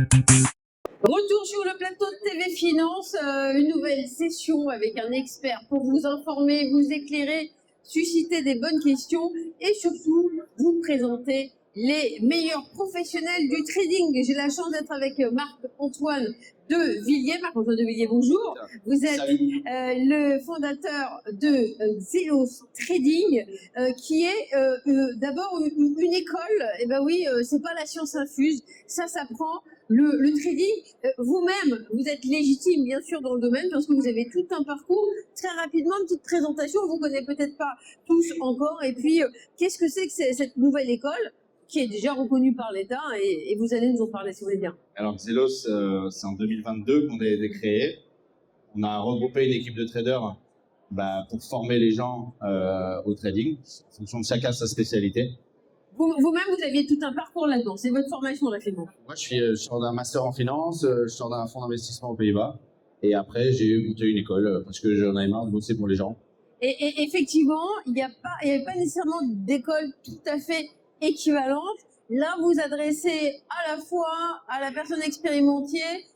Retour sur le plateau de TV Finance, une nouvelle session avec un expert pour vous informer, vous éclairer, susciter des bonnes questions et surtout vous présenter les meilleurs professionnels du trading. J'ai la chance d'être avec Marc-Antoine de Villiers. Marc-Antoine de Villiers, bonjour. Vous êtes le fondateur de Zelos Trading, qui est d'abord une école. Et ben oui, c'est pas la science infuse, ça s'apprend. Le trading, vous-même, vous êtes légitime bien sûr dans le domaine parce que vous avez tout un parcours. Très rapidement, une petite présentation, on vous connaît peut-être pas tous encore. Et puis, qu'est-ce que c'est que cette nouvelle école qui est déjà reconnue par l'État et vous allez nous en parler si vous voulez bien. Alors Zelos, c'est en 2022 qu'on a été créé. On a regroupé une équipe de traders pour former les gens au trading, en fonction de chacun sa spécialité. Vous-même, vous aviez tout un parcours là-dedans. C'est votre formation, là, finalement. Moi, je sors d'un master en finance, je sors d'un fonds d'investissement aux Pays-Bas. Et après, j'ai monté une école parce que j'en avais marre de bosser pour les gens. Et effectivement, il n'y avait pas nécessairement d'école tout à fait équivalente. Là, vous adressez à la fois à la personne expérimentée,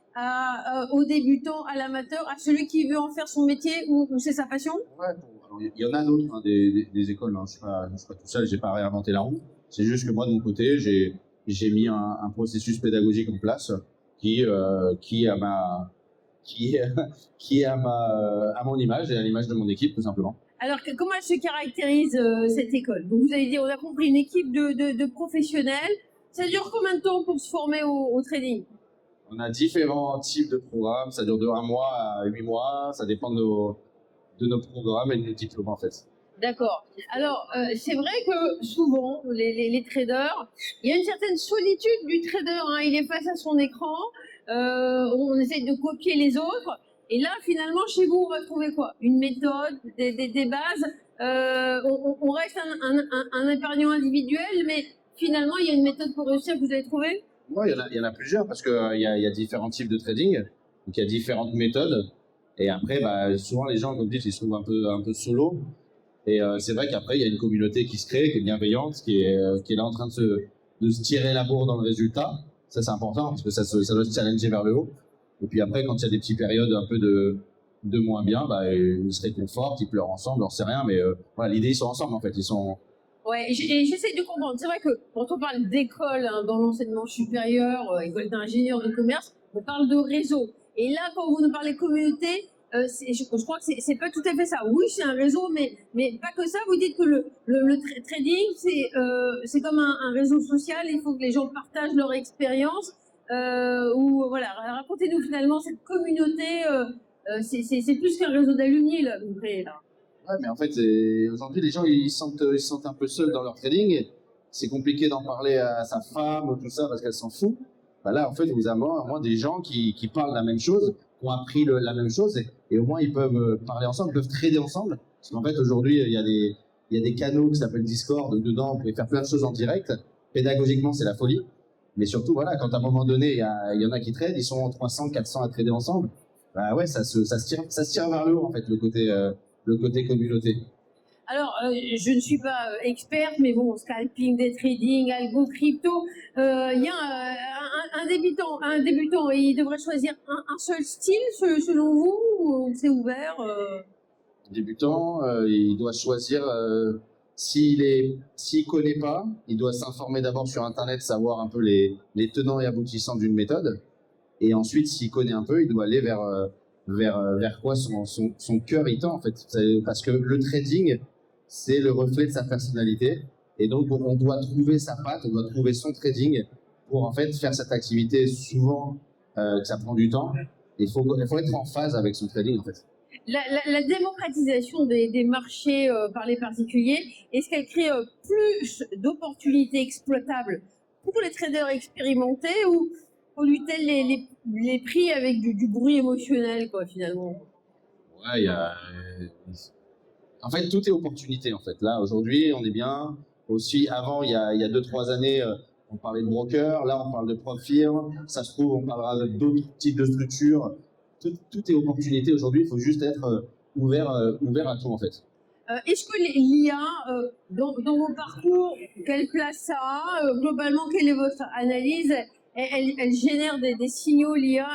au débutant, à l'amateur, à celui qui veut en faire son métier ou c'est sa passion. Ouais, il y en a d'autres, hein, des écoles. Hein. Je ne suis pas tout seul, je n'ai pas réinventé la roue. C'est juste que moi, de mon côté, j'ai mis un processus pédagogique en place qui est à mon image et à l'image de mon équipe, tout simplement. Alors, comment elle se caractérise, cette école? Donc, vous avez dit, on a compris, une équipe de professionnels. Ça dure combien de temps pour se former au trading? On a différents types de programmes. Ça dure de 1 mois à 8 mois. Ça dépend de nos programmes et de nos diplômes, en fait. D'accord. Alors, c'est vrai que souvent, les traders, il y a une certaine solitude du trader. Hein. Il est face à son écran, on essaie de copier les autres. Et là, finalement, chez vous, on va trouver quoi? Une méthode, des bases. On reste un épargnant individuel, mais finalement, il y a une méthode pour réussir que vous avez trouvée? Oui, il y en a plusieurs parce qu'il y a différents types de trading. Donc, il y a différentes méthodes. Et après, souvent, les gens, comme dit, ils se trouvent un peu solo. Et c'est vrai qu'après, il y a une communauté qui se crée, qui est bienveillante, qui est là en train de se tirer la bourre dans le résultat. Ça, c'est important parce que ça doit se challenger vers le haut. Et puis après, quand il y a des petites périodes un peu de moins bien, ils se réconfortent, ils pleurent ensemble, j'en sais rien. Mais voilà, l'idée, ils sont ensemble en fait. Ils sont... Ouais, j'essaie de comprendre. C'est vrai que quand on parle d'école, hein, dans l'enseignement supérieur, école d'ingénieur de commerce, on parle de réseau. Et là, quand vous nous parlez communauté, je crois que c'est pas tout à fait ça. Oui, c'est un réseau, mais pas que ça. Vous dites que le trading, c'est comme un réseau social. Il faut que les gens partagent leur expérience. Ou voilà, racontez-nous finalement cette communauté. C'est plus qu'un réseau d'alumni là, que vous créez là. Ouais, mais en fait, aujourd'hui, les gens, ils se sentent un peu seuls dans leur trading. C'est compliqué d'en parler à sa femme ou tout ça parce qu'elle s'en fout. Là, en fait, vous avez au moins des gens qui parlent la même chose, qui ont appris la même chose et au moins, ils peuvent parler ensemble, ils peuvent trader ensemble. Parce qu'en fait, aujourd'hui, il y a des canaux qui s'appellent Discord. Dedans, vous pouvez faire plein de choses en direct. Pédagogiquement, c'est la folie. Mais surtout, voilà, quand à un moment donné, il y en a qui tradent, ils sont 300, 400 à trader ensemble. Ouais, ça se tire vers le haut, en fait, le côté communauté. Alors, je ne suis pas experte, mais bon, scalping, day trading, algo, crypto, il y a un débutant, il devrait choisir un seul style selon vous, ou c'est ouvert? Débutant, il doit choisir, s'il connaît pas, il doit s'informer d'abord sur Internet, savoir un peu les tenants et aboutissants d'une méthode, et ensuite, s'il connaît un peu, il doit aller vers quoi son cœur il tend, en fait. Parce que le trading, c'est le reflet de sa personnalité. Et donc, on doit trouver sa patte, on doit trouver son trading pour en fait faire cette activité. Souvent, ça prend du temps. Il faut être en phase avec son trading, en fait. La démocratisation des marchés par les particuliers, est-ce qu'elle crée plus d'opportunités exploitables pour les traders expérimentés ou pollue-t-elle les prix avec du bruit émotionnel, quoi, finalement? Ouais, en fait, tout est opportunité, en fait. Là, aujourd'hui, on est bien. Aussi, avant, il y a 2-3 années, on parlait de broker. Là, on parle de prop firm. Ça se trouve, on parlera d'autres types de structures. Tout est opportunité. Aujourd'hui, il faut juste être ouvert à tout, en fait. Est-ce que l'IA, dans vos parcours, quelle place ça a? Globalement, quelle est votre analyse? elle génère des signaux, l'IA,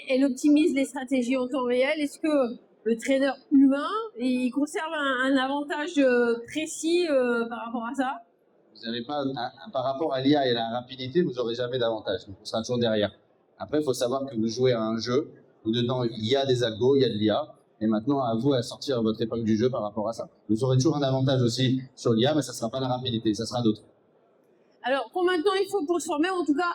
elle optimise les stratégies en temps réel. Est-ce que le trader humain, il conserve un avantage précis par rapport à ça? Vous n'avez pas, par rapport à l'IA et la rapidité, vous n'aurez jamais d'avantage. Donc, on sera toujours derrière. Après, il faut savoir que vous jouez à un jeu où dedans, il y a des algos, il y a de l'IA. Et maintenant, à vous à sortir votre épingle du jeu par rapport à ça. Vous aurez toujours un avantage aussi sur l'IA, mais ça ne sera pas la rapidité, ça sera d'autres. Alors, combien de temps il faut pour se former? En tout cas,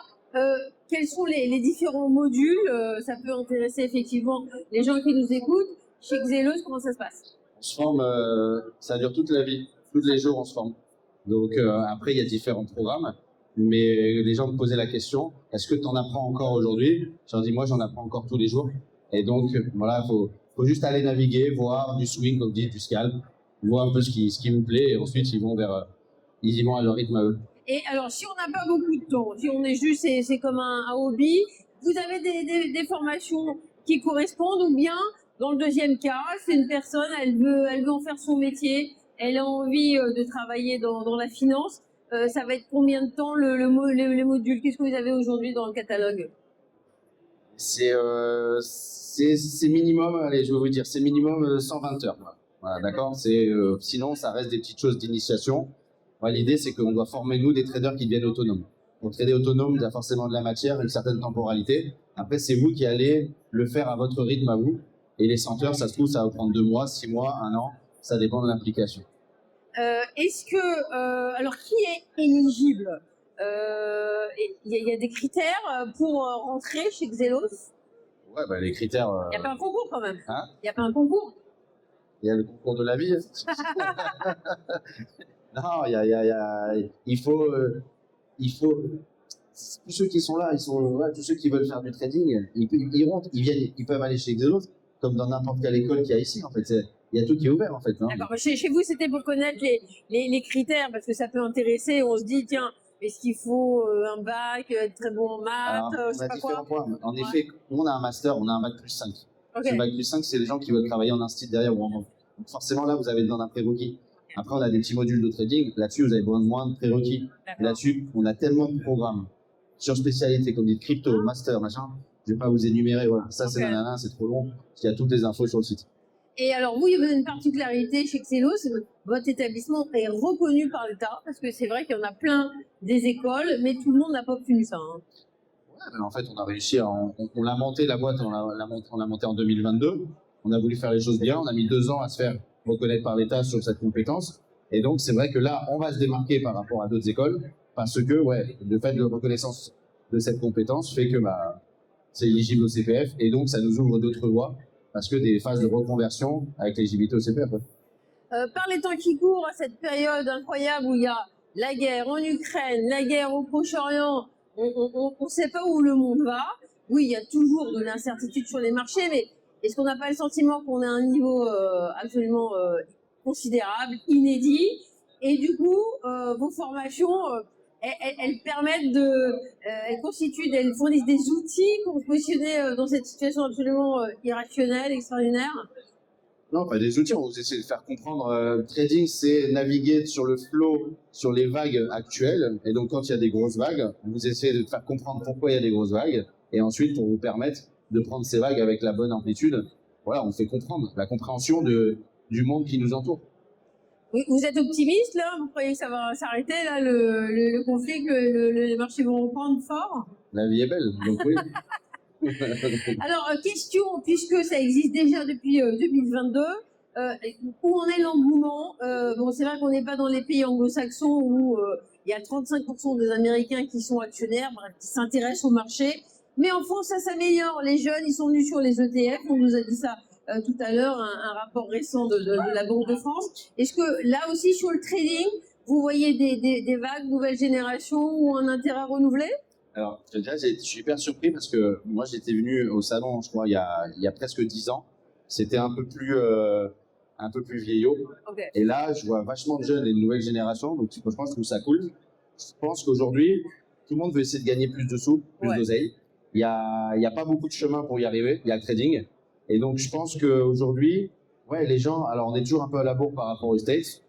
quels sont les différents modules? Ça peut intéresser effectivement les gens qui nous écoutent. Chez Xelos, comment ça se passe? On se forme, ça dure toute la vie. Tous les jours, on se forme. Donc après, il y a différents programmes. Mais les gens me posaient la question, est-ce que tu en apprends encore aujourd'hui? Je leur dis, moi, j'en apprends encore tous les jours. Et donc, voilà, faut juste aller naviguer, voir du swing, comme dit, du scalp, voir un peu ce qui me plaît. Et ensuite, ils y vont à leur rythme à eux. Et alors, si on n'a pas beaucoup de temps, si on est juste, c'est comme un hobby, vous avez des formations qui correspondent, ou bien, dans le deuxième cas, c'est une personne, elle veut en faire son métier, elle a envie de travailler dans la finance. Ça va être combien de temps les modules? Qu'est-ce que vous avez aujourd'hui dans le catalogue? C'est minimum, allez, je vais vous dire, c'est minimum 120 heures. Voilà, d'accord. Sinon, ça reste des petites choses d'initiation. Ouais, l'idée, c'est qu'on doit former, nous, des traders qui deviennent autonomes. Pour trader autonome, il y a forcément de la matière, une certaine temporalité. Après, c'est vous qui allez le faire à votre rythme à vous. Et les 100 heures, ça se trouve, ça va prendre 2 mois, 6 mois, 1 an. Ça dépend de l'implication. Est-ce que, alors, qui est éligible? Il y a des critères pour rentrer chez Xelos? Ouais, bah, les critères. Il n'y a pas un concours quand même. Hein? Il n'y a pas un concours? Il y a le concours de la vie. Non, il faut. Tous ceux qui sont là, tous ceux qui veulent faire du trading, ils rentrent, ils viennent, ils peuvent aller chez Xelos, comme dans n'importe quelle école qu'il y a ici, en fait. Il y a tout qui est ouvert, en fait. Hein. D'accord. Chez vous, c'était pour connaître les critères, parce que ça peut intéresser. On se dit, tiens, est-ce qu'il faut un bac, être très bon en maths, Alors, je sais pas quoi. En effet, on a un master, on a un bac plus 5. Okay. Ce bac plus 5, c'est les gens qui veulent travailler en institut derrière ou en banque. Donc forcément, là, vous avez besoin d'un prérequis. Après, on a des petits modules de trading. Là-dessus, vous avez besoin de moins de prérequis. Là-dessus, on a tellement de programmes sur spécialité, comme des crypto, master, machin. Je vais pas vous énumérer. Voilà. Ça, c'est nanana, c'est trop long. Il y a toutes les infos sur le site. Et alors, vous, il y a une particularité chez Xelos, votre établissement est reconnu par l'État, parce que c'est vrai qu'il y en a plein des écoles, mais tout le monde n'a pas obtenu ça. Hein. Ouais, mais en fait, on a réussi on l'a monté, la boîte, on l'a monté en 2022. On a voulu faire les choses bien. On a mis 2 ans à se faire reconnaître par l'État sur cette compétence. Et donc, c'est vrai que là, on va se démarquer par rapport à d'autres écoles, parce que, ouais, le fait de reconnaissance de cette compétence fait que, c'est éligible au CPF, et donc, ça nous ouvre d'autres voies, parce que des phases de reconversion avec l'éligibilité au CPF. Ouais. Par les temps qui courent, à cette période incroyable où il y a la guerre en Ukraine, la guerre au Proche-Orient, on ne sait pas où le monde va. Oui, il y a toujours de l'incertitude sur les marchés, mais est-ce qu'on n'a pas le sentiment qu'on est à un niveau absolument considérable, inédit? Et du coup, vos formations, elles permettent elles constituent, elles fournissent des outils pour vous positionner dans cette situation absolument irrationnelle, extraordinaire? Non, pas des outils, on vous essaie de faire comprendre. Trading, c'est naviguer sur le flow, sur les vagues actuelles. Et donc, quand il y a des grosses vagues, on vous essaie de faire comprendre pourquoi il y a des grosses vagues. Et ensuite, pour vous permettre de prendre ces vagues avec la bonne amplitude, voilà, on fait comprendre la compréhension du monde qui nous entoure. Oui, vous êtes optimiste, là? Vous croyez que ça va s'arrêter, là, le conflit, que les marchés vont reprendre fort? La vie est belle, donc oui. Alors, question, puisque ça existe déjà depuis 2022, où en est l'engouement? Bon, c'est vrai qu'on n'est pas dans les pays anglo-saxons où il y a 35% des Américains qui sont actionnaires, bref, qui s'intéressent au marché. Mais en France, ça s'améliore. Les jeunes, ils sont venus sur les ETF. On nous a dit ça tout à l'heure, un rapport récent de la Banque de France. Est-ce que là aussi, sur le trading, vous voyez des vagues, nouvelles générations ou un intérêt renouvelé? Alors, déjà, je suis hyper surpris parce que moi, j'étais venu au salon, je crois, il y a presque 10 ans. C'était un peu plus vieillot. Okay. Et là, je vois vachement de jeunes et de nouvelles générations. Donc, je pense que je trouve ça cool. Je pense qu'aujourd'hui, tout le monde veut essayer de gagner plus de sous, plus d'oseille. Il y a pas beaucoup de chemin pour y arriver. Il y a le trading. Et donc, je pense qu'aujourd'hui, ouais, les gens, alors on est toujours un peu à la bourre par rapport aux States.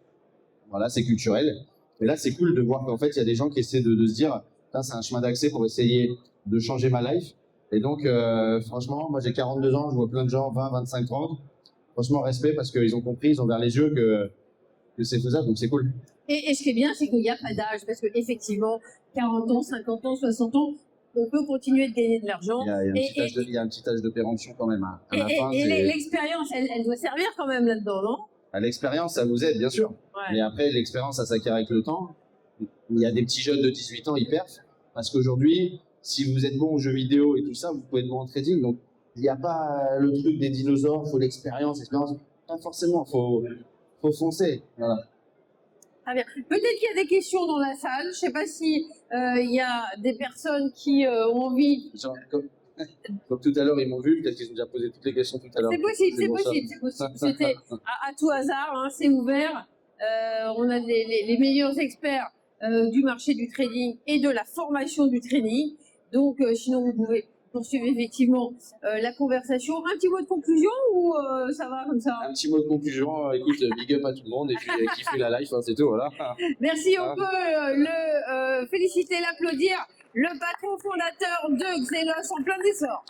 Voilà, c'est culturel. Mais là, c'est cool de voir qu'en fait, il y a des gens qui essaient de se dire, Là, c'est un chemin d'accès pour essayer de changer ma life. Et donc, franchement, moi j'ai 42 ans, je vois plein de gens, 20, 25, 30. Franchement, respect parce qu'ils ont compris, ils ont ouvert les yeux que c'est faisable, donc c'est cool. Et ce qui est bien, c'est qu'il n'y a pas d'âge, parce qu'effectivement, 40 ans, 50 ans, 60 ans, on peut continuer de gagner de l'argent. Il y a un petit âge de péremption quand même. Hein. À la fin, et l'expérience, elle doit servir quand même là-dedans, non? L'expérience, ça vous aide, bien sûr. Ouais. Mais après, l'expérience, ça s'acquiert avec le temps. Il y a des petits jeunes de 18 ans, ils perfent. Parce qu'aujourd'hui, si vous êtes bon aux jeux vidéo et tout ça, vous pouvez être bon en trading. Donc, il n'y a pas le truc des dinosaures, il faut l'expérience. Pas forcément, faut foncer. Voilà. Très bien. Peut-être qu'il y a des questions dans la salle. Je ne sais pas si il y a des personnes qui ont envie. Genre, comme tout à l'heure, ils m'ont vu, peut-être qu'ils ont déjà posé toutes les questions tout à l'heure. C'est possible, c'est possible. C'était à tout hasard, hein, c'est ouvert. On a les meilleurs experts du marché du trading et de la formation du trading. Donc, sinon, vous pouvez poursuivre effectivement la conversation. Un petit mot de conclusion ou ça va comme ça? Un petit mot de conclusion. Écoute, big up à tout le monde et puis kiffez la life, hein, c'est tout, voilà. Merci, on peut le féliciter, l'applaudir. Le patron fondateur de Xenos en plein essor.